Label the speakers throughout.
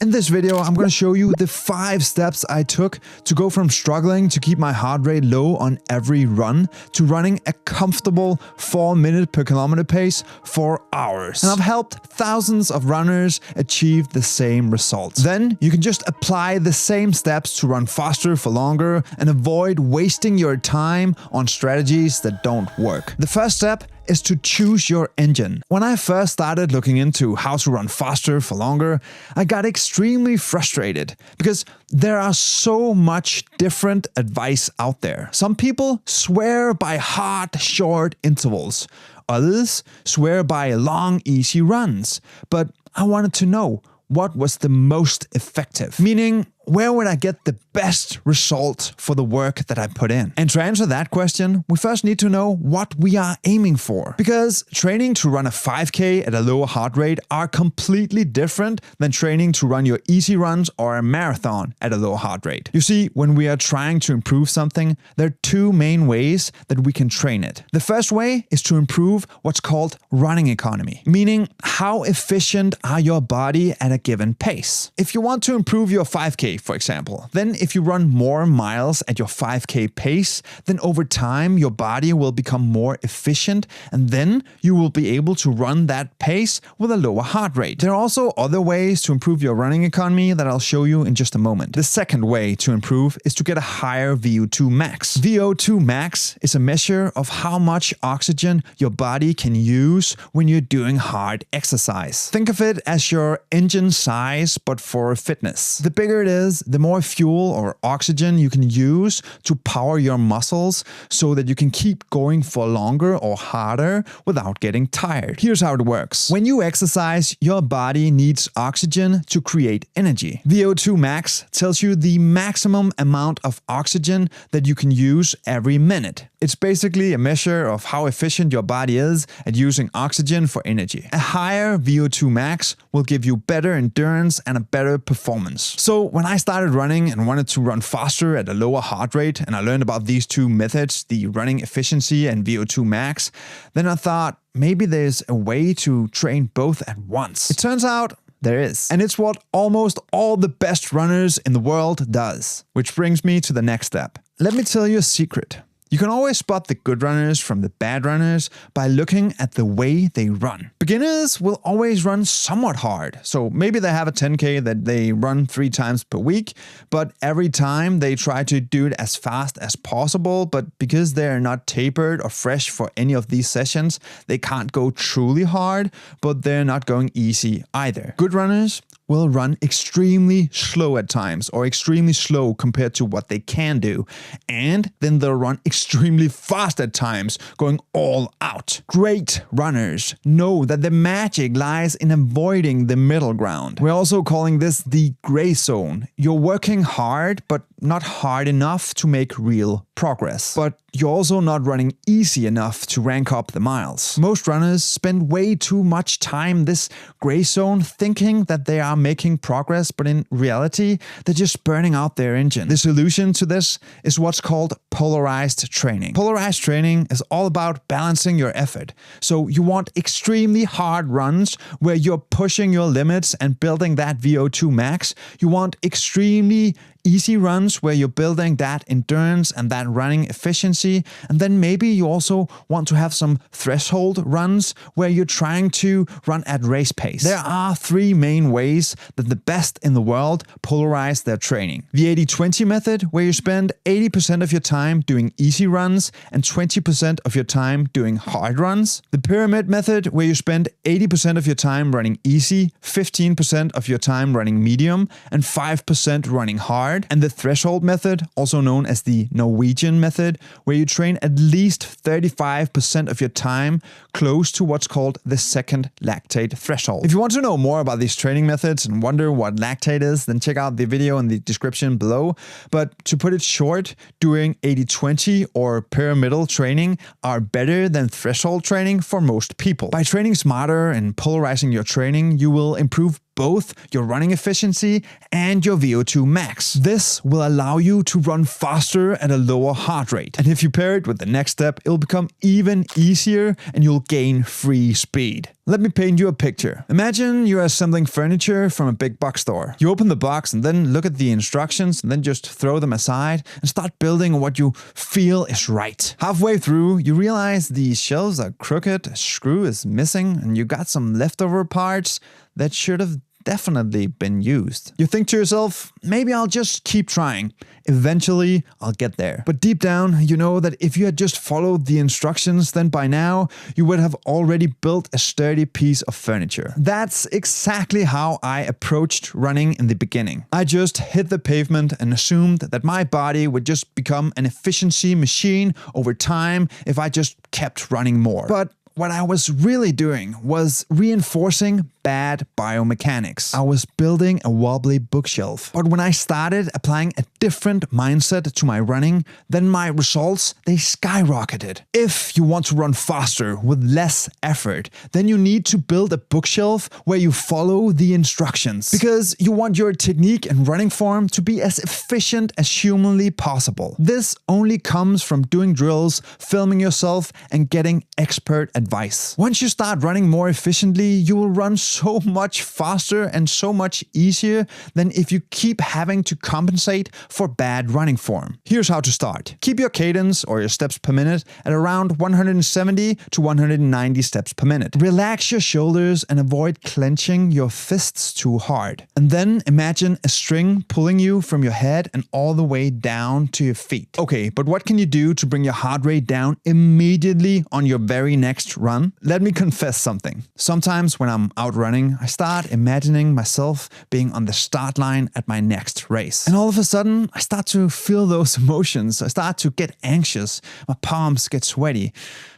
Speaker 1: In this video, I'm going to show you the 5 steps I took to go from struggling to keep my heart rate low on every run to running a comfortable 4 minute per kilometer pace for hours. And I've helped thousands of runners achieve the same results. Then you can just apply the same steps to run faster for longer and avoid wasting your time on strategies that don't work. The first step is to choose your engine. When I first started looking into how to run faster for longer, I got extremely frustrated because there are so much different advice out there. Some people swear by hard, short intervals. Others swear by long, easy runs. But I wanted to know what was the most effective, meaning where would I get the best result for the work that I put in? And to answer that question, we first need to know what we are aiming for. Because training to run a 5K at a lower heart rate are completely different than training to run your easy runs or a marathon at a lower heart rate. You see, when we are trying to improve something, there are 2 main ways that we can train it. The first way is to improve what's called running economy, meaning how efficient are your body at a given pace. If you want to improve your 5K, for example, then if you run more miles at your 5K pace, then over time your body will become more efficient and then you will be able to run that pace with a lower heart rate. There are also other ways to improve your running economy that I'll show you in just a moment. The second way to improve is to get a higher VO2 max. VO2 max is a measure of how much oxygen your body can use when you're doing hard exercise. Think of it as your engine size, but for fitness. The bigger it is, the more fuel or oxygen you can use to power your muscles so that you can keep going for longer or harder without getting tired. Here's how it works. When you exercise, your body needs oxygen to create energy. VO2 max tells you the maximum amount of oxygen that you can use every minute. It's basically a measure of how efficient your body is at using oxygen for energy. A higher VO2 max will give you better endurance and a better performance. So when I started running and wanted to run faster at a lower heart rate, and I learned about these 2 methods, the running efficiency and VO2 max, then I thought maybe there's a way to train both at once. It turns out there is. And it's what almost all the best runners in the world does. Which brings me to the next step. Let me tell you a secret. You can always spot the good runners from the bad runners by looking at the way they run. Beginners will always run somewhat hard, so maybe they have a 10K that they run 3 times per week, but every time they try to do it as fast as possible, but because they're not tapered or fresh for any of these sessions, they can't go truly hard, but they're not going easy either. Good runners will run extremely slow at times or extremely slow compared to what they can do. And then they'll run extremely fast at times, going all out. Great runners know that the magic lies in avoiding the middle ground. We're also calling this the gray zone. You're working hard, but not hard enough to make real progress. But you're also not running easy enough to rank up the miles. Most runners spend way too much time in this gray zone thinking that they are making progress, but in reality, they're just burning out their engine. The solution to this is what's called polarized training. Polarized training is all about balancing your effort. So you want extremely hard runs where you're pushing your limits and building that VO2 max. You want extremely easy runs where you're building that endurance and that running efficiency. And then maybe you also want to have some threshold runs where you're trying to run at race pace. There are 3 main ways that the best in the world polarize their training. The 80-20 method, where you spend 80% of your time doing easy runs and 20% of your time doing hard runs. The pyramid method, where you spend 80% of your time running easy, 15% of your time running medium, and 5% running hard. And the threshold method, also known as the Norwegian method, where you train at least 35% of your time close to what's called the second lactate threshold. If you want to know more about these training methods and wonder what lactate is, then check out the video in the description below. But to put it short, doing 80-20 or pyramidal training are better than threshold training for most people. By training smarter and polarizing your training, you will improve both your running efficiency and your VO2 max. This will allow you to run faster at a lower heart rate. And if you pair it with the next step, it'll become even easier and you'll gain free speed. Let me paint you a picture. Imagine you're assembling furniture from a big box store. You open the box and then look at the instructions and then just throw them aside and start building what you feel is right. Halfway through, you realize the shelves are crooked, a screw is missing, and you got some leftover parts that should have definitely been used. You think to yourself, maybe I'll just keep trying. Eventually, I'll get there. But deep down, you know that if you had just followed the instructions, then by now, you would have already built a sturdy piece of furniture. That's exactly how I approached running in the beginning. I just hit the pavement and assumed that my body would just become an efficiency machine over time if I just kept running more. But what I was really doing was reinforcing bad biomechanics. I was building a wobbly bookshelf. But when I started applying a different mindset to my running, then my results, they skyrocketed. If you want to run faster with less effort, then you need to build a bookshelf where you follow the instructions. Because you want your technique and running form to be as efficient as humanly possible. This only comes from doing drills, filming yourself, and getting expert advice. Once you start running more efficiently, you will run so much faster and so much easier than if you keep having to compensate for bad running form. Here's how to start. Keep your cadence or your steps per minute at around 170 to 190 steps per minute. Relax your shoulders and avoid clenching your fists too hard. And then imagine a string pulling you from your head and all the way down to your feet. Okay, but what can you do to bring your heart rate down immediately on your very next run? Let me confess something. Sometimes when I'm out running, I start imagining myself being on the start line at my next race. And all of a sudden, I start to feel those emotions. I start to get anxious. My palms get sweaty.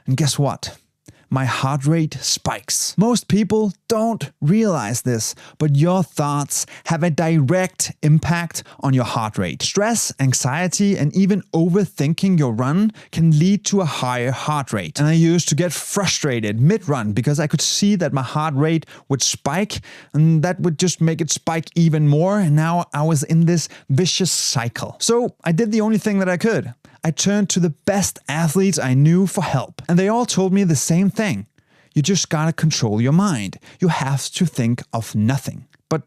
Speaker 1: And guess what? My heart rate spikes. Most people don't realize this, but your thoughts have a direct impact on your heart rate. Stress, anxiety, and even overthinking your run can lead to a higher heart rate. And I used to get frustrated mid-run because I could see that my heart rate would spike, and that would just make it spike even more. And now I was in this vicious cycle. So I did the only thing that I could. I turned to the best athletes I knew for help. And they all told me the same thing. You just gotta control your mind. You have to think of nothing. But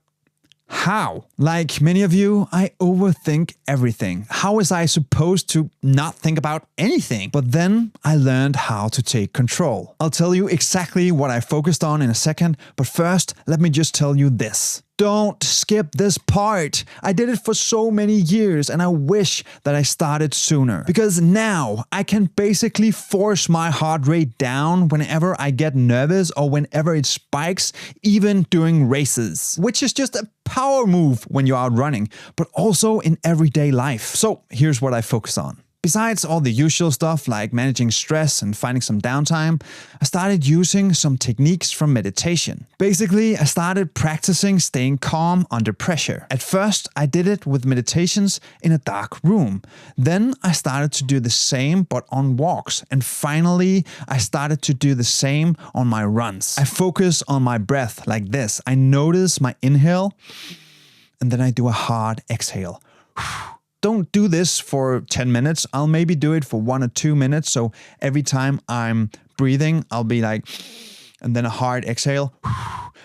Speaker 1: how? Like many of you, I overthink everything. How was I supposed to not think about anything? But then I learned how to take control. I'll tell you exactly what I focused on in a second, but first, let me just tell you this. Don't skip this part. I did it for so many years and I wish that I started sooner. Because now I can basically force my heart rate down whenever I get nervous or whenever it spikes, even during races. Which is just a power move when you're out running, but also in everyday life. So here's what I focus on. Besides all the usual stuff like managing stress and finding some downtime, I started using some techniques from meditation. Basically, I started practicing staying calm under pressure. At first, I did it with meditations in a dark room. Then I started to do the same but on walks. And finally, I started to do the same on my runs. I focus on my breath like this. I notice my inhale and then I do a hard exhale. Don't do this for 10 minutes. I'll maybe do it for 1 or 2 minutes. So every time I'm breathing, I'll be like, and then a hard exhale.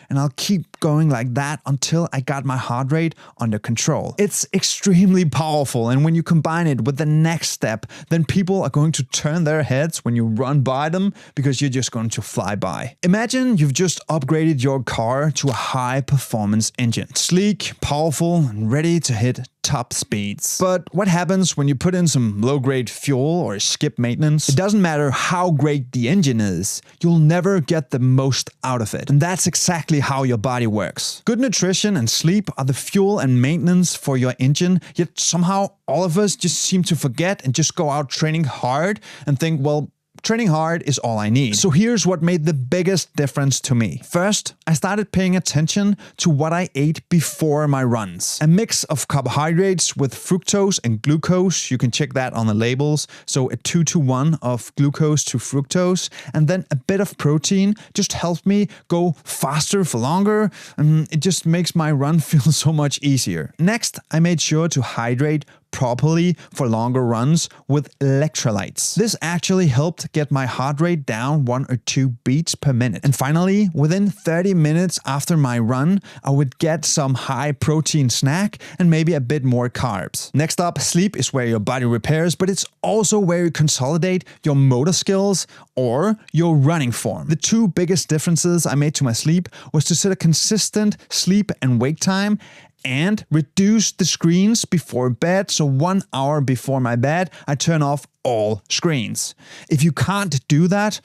Speaker 1: And I'll keep going like that until I got my heart rate under control. It's extremely powerful. And when you combine it with the next step, then people are going to turn their heads when you run by them because you're just going to fly by. Imagine you've just upgraded your car to a high performance engine. Sleek, powerful, and ready to hit top speeds. But what happens when you put in some low-grade fuel or skip maintenance? It doesn't matter how great the engine is, you'll never get the most out of it. And that's exactly how your body works. Good nutrition and sleep are the fuel and maintenance for your engine, yet somehow all of us just seem to forget and just go out training hard and think, well, training hard is all I need. So here's what made the biggest difference to me. First, I started paying attention to what I ate before my runs. A mix of carbohydrates with fructose and glucose. You can check that on the labels. So a 2-to-1 of glucose to fructose. And then a bit of protein just helped me go faster for longer. And it just makes my run feel so much easier. Next, I made sure to hydrate properly for longer runs with electrolytes. This actually helped get my heart rate down 1 or 2 beats per minute. And finally, within 30 minutes after my run, I would get some high protein snack and maybe a bit more carbs. Next up, sleep is where your body repairs, but it's also where you consolidate your motor skills or your running form. The 2 biggest differences I made to my sleep was to set a consistent sleep and wake time and reduce the screens before bed. So 1 hour before my bed, I turn off all screens. If you can't do that,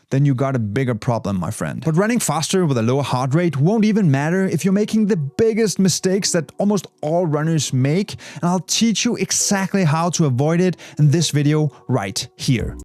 Speaker 1: then you got a bigger problem, my friend. But running faster with a lower heart rate won't even matter if you're making the biggest mistakes that almost all runners make. And I'll teach you exactly how to avoid it in this video right here.